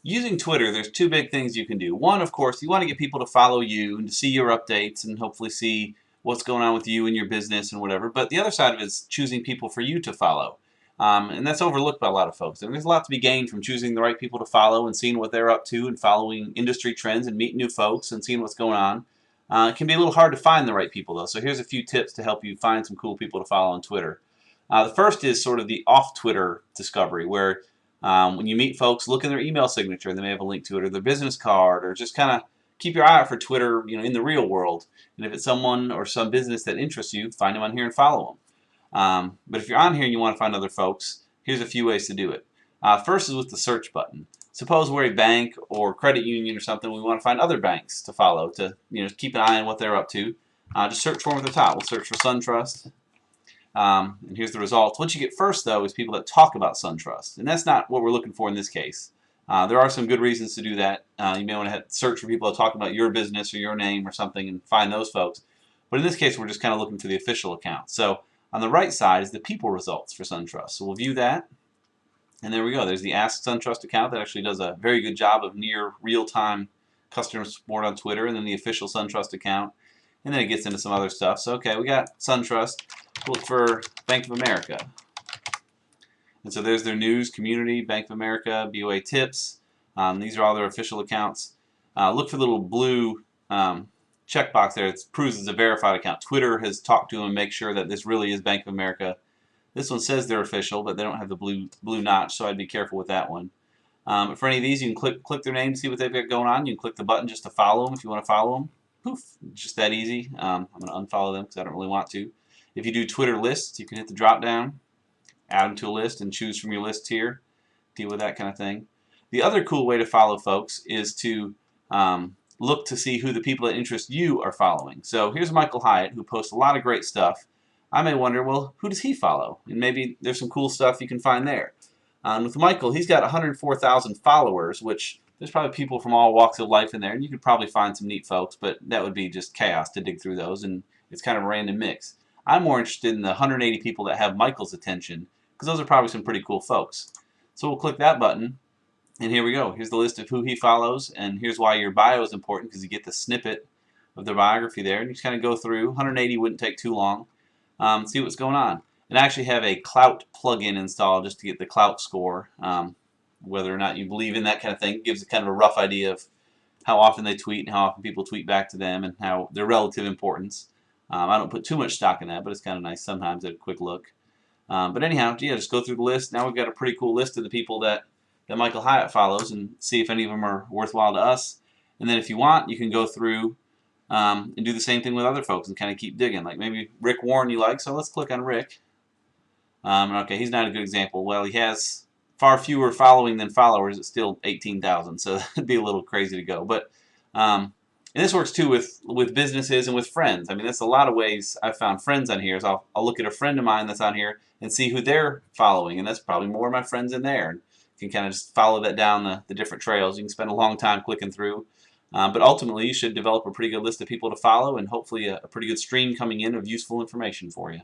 Using Twitter, there's two big things you can do. One, of course, you want to get people to follow you and to see your updates and hopefully see what's going on with you and your business and whatever. But the other side of it is choosing people for you to follow. And that's overlooked by a lot of folks. And there's a lot to be gained from choosing the right people to follow and seeing what they're up to and following industry trends and meeting new folks and seeing what's going on. It can be a little hard to find the right people, though. So here's a few tips to help you find some cool people to follow on Twitter. The first is sort of the off-Twitter discovery, where when you meet folks, look in their email signature. They may have a link to it, or their business card, or just kind of keep your eye out for Twitter, in the real world. And if it's someone or some business that interests you, find them on here and follow them. But if you're on here and you want to find other folks, here's a few ways to do it. First is with the search button. Suppose we're a bank or credit union or something. We want to find other banks to follow to keep an eye on what they're up to. Just search for them at the top. We'll search for SunTrust. And here's the results. What you get first, though, is people that talk about SunTrust. And that's not what we're looking for in this case. There are some good reasons to do that. You may want to search for people that talk about your business or your name or something and find those folks. But in this case, we're just kind of looking for the official account. So on the right side is the people results for SunTrust. So we'll view that. And there we go. There's the Ask SunTrust account that actually does a very good job of near real-time customer support on Twitter, and then the official SunTrust account. And then it gets into some other stuff. So, okay, we got SunTrust. Look for Bank of America. And so there's their news, community, Bank of America, BOA tips. These are all their official accounts. Look for the little blue checkbox there. It proves it's a verified account. Twitter has talked to them and make sure that this really is Bank of America. This one says they're official, but they don't have the blue notch, so I'd be careful with that one. For any of these, you can click their name to see what they've got going on. You can click the button just to follow them if you want to follow them. Poof, just that easy. I'm going to unfollow them because I don't really want to. If you do Twitter lists, you can hit the drop down, add them to a list, and choose from your list here. Deal with that kind of thing. The other cool way to follow folks is to look to see who the people that interest you are following. So here's Michael Hyatt, who posts a lot of great stuff. I may wonder, well, who does he follow? And maybe there's some cool stuff you can find there. With Michael, he's got 104,000 followers, which there's probably people from all walks of life in there, and you could probably find some neat folks, but that would be just chaos to dig through those, and it's kind of a random mix. I'm more interested in the 180 people that have Michael's attention, because those are probably some pretty cool folks. So we'll click that button, and here we go. Here's the list of who he follows, and here's why your bio is important, because you get the snippet of their biography there, and you just kind of go through. 180 wouldn't take too long. See what's going on. And I actually have a Clout plugin installed just to get the Clout score. Whether or not you believe in that kind of thing, it gives a kind of a rough idea of how often they tweet and how often people tweet back to them and how their relative importance. I don't put too much stock in that, but it's kind of nice sometimes at a quick look. But anyhow, yeah, just go through the list. Now we've got a pretty cool list of the people that Michael Hyatt follows and see if any of them are worthwhile to us. And then if you want, you can go through and do the same thing with other folks and kind of keep digging. Like maybe Rick Warren you like, so let's click on Rick. Okay, he's not a good example. Well, he has far fewer following than followers. It's still 18,000, so that'd be a little crazy to go. But and this works too with businesses and with friends. I mean, that's a lot of ways I've found friends on here. Is I'll look at a friend of mine that's on here and see who they're following, and that's probably more of my friends in there. And you can kind of just follow that down the different trails. You can spend a long time clicking through. But ultimately, you should develop a pretty good list of people to follow and hopefully a pretty good stream coming in of useful information for you.